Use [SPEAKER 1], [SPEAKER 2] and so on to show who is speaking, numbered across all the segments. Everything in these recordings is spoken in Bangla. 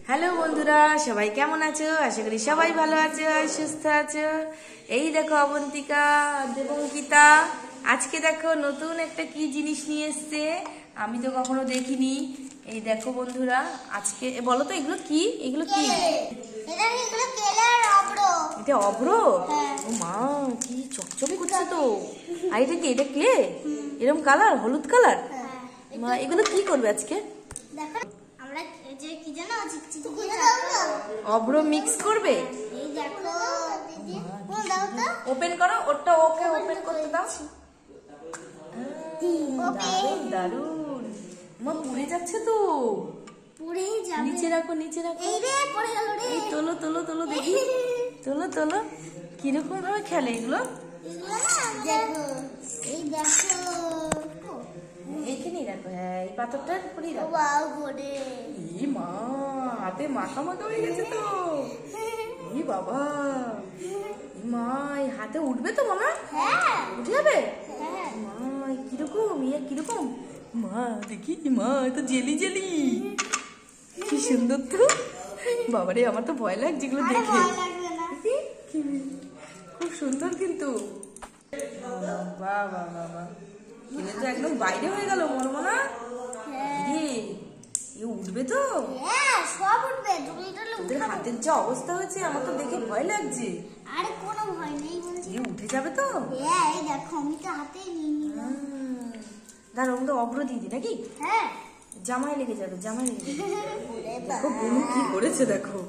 [SPEAKER 1] হ্যালো বন্ধুরা, সবাই কেমন আছো? আশা করি সবাই ভালো আছো আর সুস্থ আছো। এই দেখো অবন্তিকা, দেবঙ্কিতা আজকে দেখো নতুন একটা কি জিনিস নিয়ে এসছে, আমি তো কখনো দেখিনি। এই দেখো বন্ধুরা, আজকে বলো তো এগুলো কি? এগুলো কি? এটা অভ্র? ও মা, কি চকচকে করছে তো। আর এটা কি? এটা ক্লে? এরকম কালার, হলুদ কালার। মা এগুলো কি করবে আজকে? অভ্র মিক্স করবে। ওপেন করো ওটা, ওকে ওপেন করতে দাও। দারুন দারুন, মা পুড়ে যাচ্ছে তো। নিচে রাখো, নিচে রাখো। এই তোলো তোলো তোলো, দেখি তোলো তোলো। কিরকম ভাবে খেলে এগুলো? এইখানেই রাখো। হ্যাঁ, এই পাথরটার উপরেই রাখো। ই মা, হাতে মাখা মাখা হয়ে গেছে তো। ই বাবা, মা এই হাতে উঠবে তো মনে? উঠে যাবে। মা কিরকম, ইয়ে কিরকম? মা দেখি, মা তো জেলি জেলি, কি সুন্দর তো। বাবারে, আমার তো ভয় লাগছে এগুলো দেখে। খুব সুন্দর কিন্তু। বাবা বাবা, কিনে তো একদম বাইরে হয়ে গেল মনে মনে। উঠবে তো?
[SPEAKER 2] সব উঠবে।
[SPEAKER 1] তোদের হাতের যা অবস্থা হয়েছে, আমার তো দেখে ভয় লাগছে।
[SPEAKER 2] আরে কোনো ভয় নেই,
[SPEAKER 1] উঠে যাবে তো।
[SPEAKER 2] এই দেখো, আমি তো হাতেই নিয়ে নিলাম।
[SPEAKER 1] দাঁড়াও, আমি তো অভ্র দিয়ে দিই নাকি?
[SPEAKER 2] হ্যাঁ,
[SPEAKER 1] জামাই লেগে যাবে, জামাই লেগে যাবে। দেখো বুনু কি করেছে, দেখো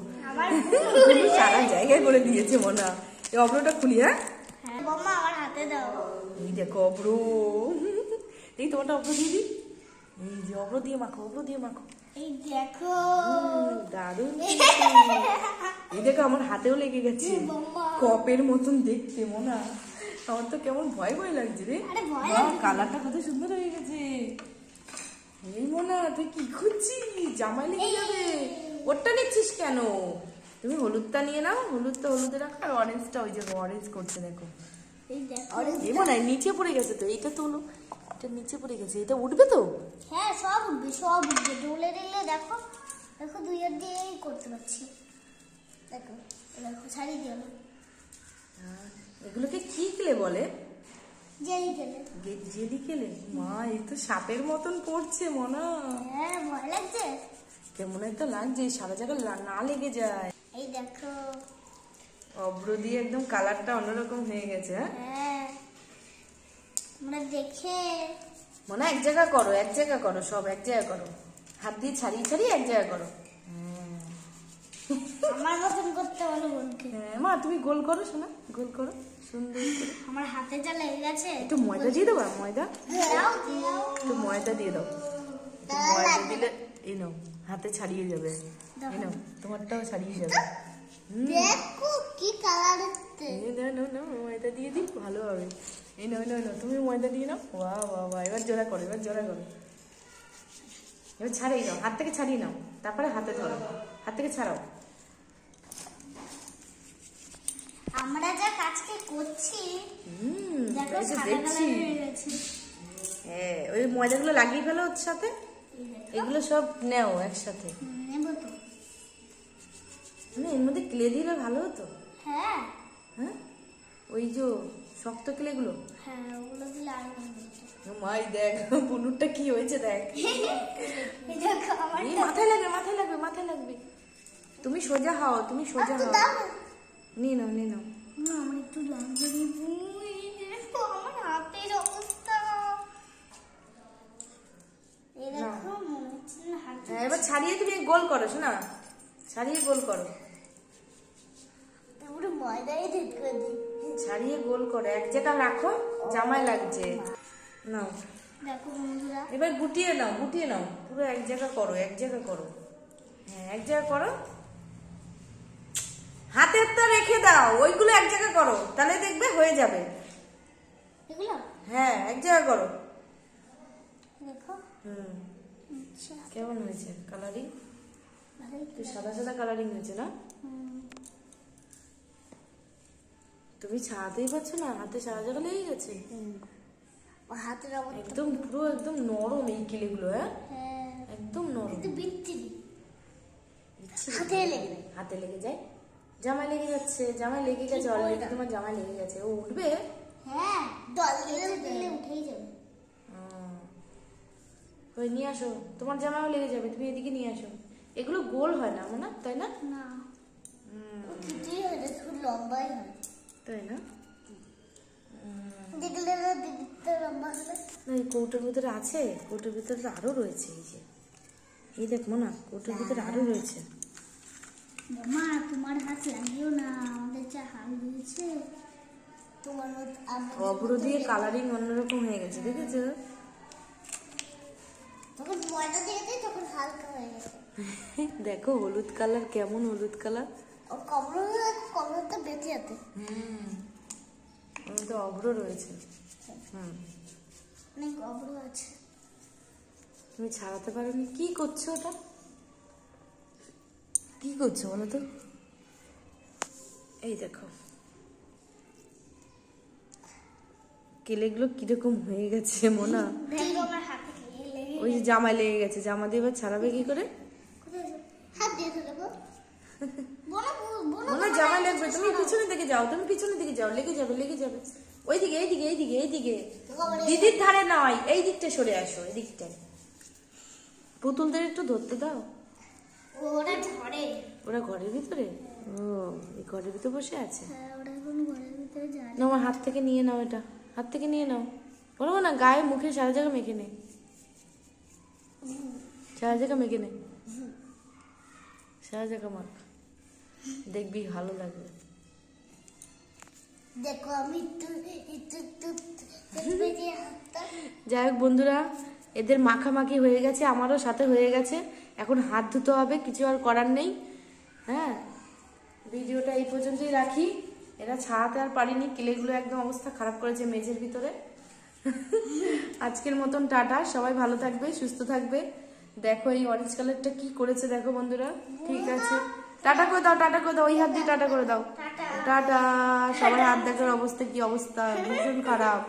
[SPEAKER 1] সারা জায়গায় করে দিয়েছে মনে। এই অভ্রটা খুলি। হ্যাঁ
[SPEAKER 2] বম্মা আমার হাতে দাও।
[SPEAKER 1] এই দেখো অভ্র, এই তোমারটা অভ্র দিয়ে দিই। এই যে অভ্র দিয়ে মাখো, অভ্র দিয়ে মাখো।
[SPEAKER 2] এই দেখো
[SPEAKER 1] দারুন। এই দেখো আমার হাতেও লেগে গেছে, কপের মতন দেখতে মনে। আমার তো কেমন ভয় ভয় লাগছে রে। কালারটা কত সুন্দর হয়ে গেছে। এই মনা, তুই কি খুঁজছিস? জামাই লেগে যাবে। ওরটা নিচ্ছিস কেন? তুমি হলুদটা নিয়ে নাও, হলুদটা হলুদে রাখো, আর অরেঞ্জটা ওই যে অরেঞ্জ করছে দেখো। এই মনে হয় নিচে পড়ে গেছে তো, এইটা তোলো। এটা নিচে পড়ে গেছে, এটা উঠবে তো?
[SPEAKER 2] হ্যাঁ সব উঠবে, সব উঠবে। ডোলে দিলে দেখো, দেখো দুই হাত দিয়েই করতে পারছি। দেখো দেখো, ছাড়িয়ে দিও না।
[SPEAKER 1] এগুলোকে কি কেলে বলে?
[SPEAKER 2] জেলি কেলে।
[SPEAKER 1] জেলি কেলে? মা এই তো সাপের মতন পড়ছে মনা।
[SPEAKER 2] হ্যাঁ, ভয় লাগছে।
[SPEAKER 1] কেমন একটা লাগছে, সারা জায়গায় না লেগে যায়।
[SPEAKER 2] এই দেখো
[SPEAKER 1] অভ্র দিয়ে একদম কালারটা অন্যরকম হয়ে গেছে।
[SPEAKER 2] হ্যাঁ, আমরা দেখে
[SPEAKER 1] মনে এক জায়গা করো, এক জায়গা করো, সব এক জায়গা করো। হাত দিয়ে ছাড়িয়ে ছাড়িয়ে এক জায়গা করো।
[SPEAKER 2] আমার মতন করতে বলো বোনকে।
[SPEAKER 1] হ্যাঁ মা, তুমি গোল করো শোনা, গোল করো সুন্দর করে।
[SPEAKER 2] আমার হাতে যা লেগে গেছে।
[SPEAKER 1] একটু ময়দা দিয়ে দেবো, ময়দা
[SPEAKER 2] দাও দাও,
[SPEAKER 1] একটু ময়দা দিয়ে দাও। ময়দা দিলে এই নাও, হাতে ছাড়িয়ে যাবে। এই নাও, তোমারটাও ছাড়িয়ে যাবে।
[SPEAKER 2] দেখো কি কালার হচ্ছে।
[SPEAKER 1] ময়দা দিয়ে দিই, ভালো হবে। এই নাও নাও নাও, তুমি ময়দা দিয়ে নাও। বাহ বাহ বাহ, এবার জোড়া করো, এবার জোড়া করো। এবার ছাড়িয়ে নাও, হাত থেকে ছাড়িয়ে নাও, তারপরে হাতে ধরো, হাত থেকে ছাড়াও।
[SPEAKER 2] আমরা যা কাজকে করছি, দেখো
[SPEAKER 1] দেখছি। হ্যাঁ, ওই ময়দাগুলো লাগিয়ে ফেলো ওর সাথে, এগুলো সব নেও একসাথে।
[SPEAKER 2] নেবো তো।
[SPEAKER 1] এর মধ্যে ক্লে দিলে ভালো হতো।
[SPEAKER 2] হ্যাঁ
[SPEAKER 1] হ্যাঁ, ওই যে শক্ত ক্লেগুলো।
[SPEAKER 2] হ্যাঁ, ওগুলো দিলে আরো ভালো হতো।
[SPEAKER 1] মাই দেখ বুনুরটা কি হয়েছে দেখ। মাথায় লাগবে, মাথায় লাগবে, মাথায় লাগবে। তুমি সোজা হও, তুমি সোজা হও। নিয়ে নাও, নিয়ে নাও।
[SPEAKER 2] আমার একটু লাগবে। আমার হাতের অবস্থা এই দেখো, মনে হচ্ছে না হাতে।
[SPEAKER 1] এবার ছাড়িয়ে তুমি গোল করো শোনা, ছাড়িয়ে গোল করো।
[SPEAKER 2] পুরো ময়দাই ঠিক করে দিই।
[SPEAKER 1] ছাড়িয়ে গোল করো, এক জায়গা রাখো, জামাই লাগছে। নাও
[SPEAKER 2] দেখো বন্ধুরা,
[SPEAKER 1] এবার গুটিয়ে নাও, গুটিয়ে নাও, পুরো এক জায়গা করো, এক জায়গা করো। হ্যাঁ, এক জায়গা করো। হাতেরটা রেখে দাও, ওইগুলো এক জায়গা করো, তাহলে দেখবে হয়ে যাবে।
[SPEAKER 2] এগুলো
[SPEAKER 1] হ্যাঁ, এক জায়গা করো।
[SPEAKER 2] দেখো। আচ্ছা,
[SPEAKER 1] কেমন হয়েছে কালারিং?
[SPEAKER 2] ভালোই তো।
[SPEAKER 1] সাদা সাদা কালারিং হয়েছে না? তুমি ছাড়াতেই পারছো না, হাতে সারা জায়গা লেগে গেছে।
[SPEAKER 2] হাতের অবস্থা
[SPEAKER 1] একদম পুরো একদম নরম এই কিলেগুলো। হ্যাঁ,
[SPEAKER 2] হ্যাঁ,
[SPEAKER 1] একদম নরম।
[SPEAKER 2] কিন্তু বিচ্ছিরি।
[SPEAKER 1] হাতে লেগে যায়, জামাই লেগে যাচ্ছে, জামাই লেগে গেছে অলরেডি, তোমার জামাই লেগে গেছে। ও উঠবে?
[SPEAKER 2] হ্যাঁ, দল দিলে উঠেই যাবে।
[SPEAKER 1] ওই নিয়ে আসো, তোমার জামাও লেগে যাবে, তুমি এদিকে নিয়ে আসো। এগুলো গোল হয় না না, তাই না?
[SPEAKER 2] না, কিছুই হয় না, শুধু লম্বাই হয়।
[SPEAKER 1] তাই না?
[SPEAKER 2] দেখলে না দিদিটা লম্বা হবে।
[SPEAKER 1] না, এই কৌটোর ভিতরে আছে, কৌটোর ভিতরে আরো রয়েছে। এই যে এই দেখো না, কৌটোর ভিতরে আরো রয়েছে।
[SPEAKER 2] মা, তোমার হাত লাগিও না, আমাদের যা হাল দিয়েছে। তোমার
[SPEAKER 1] অভ্র দিয়ে কালারিং অন্যরকম হয়ে গেছে, দেখেছো?
[SPEAKER 2] তখন ময়দা দিয়েছে, তখন হালকা হয়ে গেছে।
[SPEAKER 1] দেখো হলুদ কালার, কেমন হলুদ কালার।
[SPEAKER 2] ওর কমরটা বেঁচে আছে।
[SPEAKER 1] তো অভ্র রয়েছে।
[SPEAKER 2] অনেক অভ্র আছে।
[SPEAKER 1] তুমি ছাড়াতে পারোনি? কি করছো ওটা? কি করছো বলো তো? এই দেখো কেলেগুলো কিরকম হয়ে গেছে মোনা। ওই যে জামা লেগে গেছে, জামা দিয়ে এবার ছাড়াবে কি করে? মোনা জামা লাগবে, তুমি পিছনের দিকে যাও, তুমি পিছনের দিকে যাও, লেগে যাবে, লেগে যাবে। ওইদিকে, এইদিকে, এইদিকে, এইদিকে, দিদির ধারে নয়, এই দিকটা সরে আসো, এই দিকটায়। পুতুলদের একটু ধরতে দাও। ওরা ঘরের ভিতরে? ও, এই ঘরের ভিতরে বসে আছে। না, আমার হাত থেকে নিয়ে নাও, এটা হাত থেকে নিয়ে নাও। বলবো না, গায়ে মুখে সারা জায়গা মেখে নে, সারা জায়গা মেখে নে, সারা জায়গা মাখ, দেখবি ভালো লাগবে।
[SPEAKER 2] দেখো আমি
[SPEAKER 1] যাই হোক বন্ধুরা, এদের মাখামাখি হয়ে গেছে, আমারও সাথে হয়ে গেছে। এখন হাত ধুতে হবে, কিছু আর করার নেই। হ্যাঁ, ভিডিওটা এই পর্যন্তই রাখি। এরা ছাড়াতে আর পারিনি, কিলেগুলো একদম অবস্থা খারাপ করেছে মেঝের ভিতরে। আজকের মতন টাটা, সবাই ভালো থাকবে, সুস্থ থাকবে। দেখো এই অরেঞ্জ কালারটা কি করেছে দেখো বন্ধুরা। ঠিক আছে, টাটা করে দাও, টাটা করে দাও, ওই হাত দিয়ে টাটা করে দাও। টাটা। সবাই হাত দেখার অবস্থা কি অবস্থা, ভীষণ খারাপ।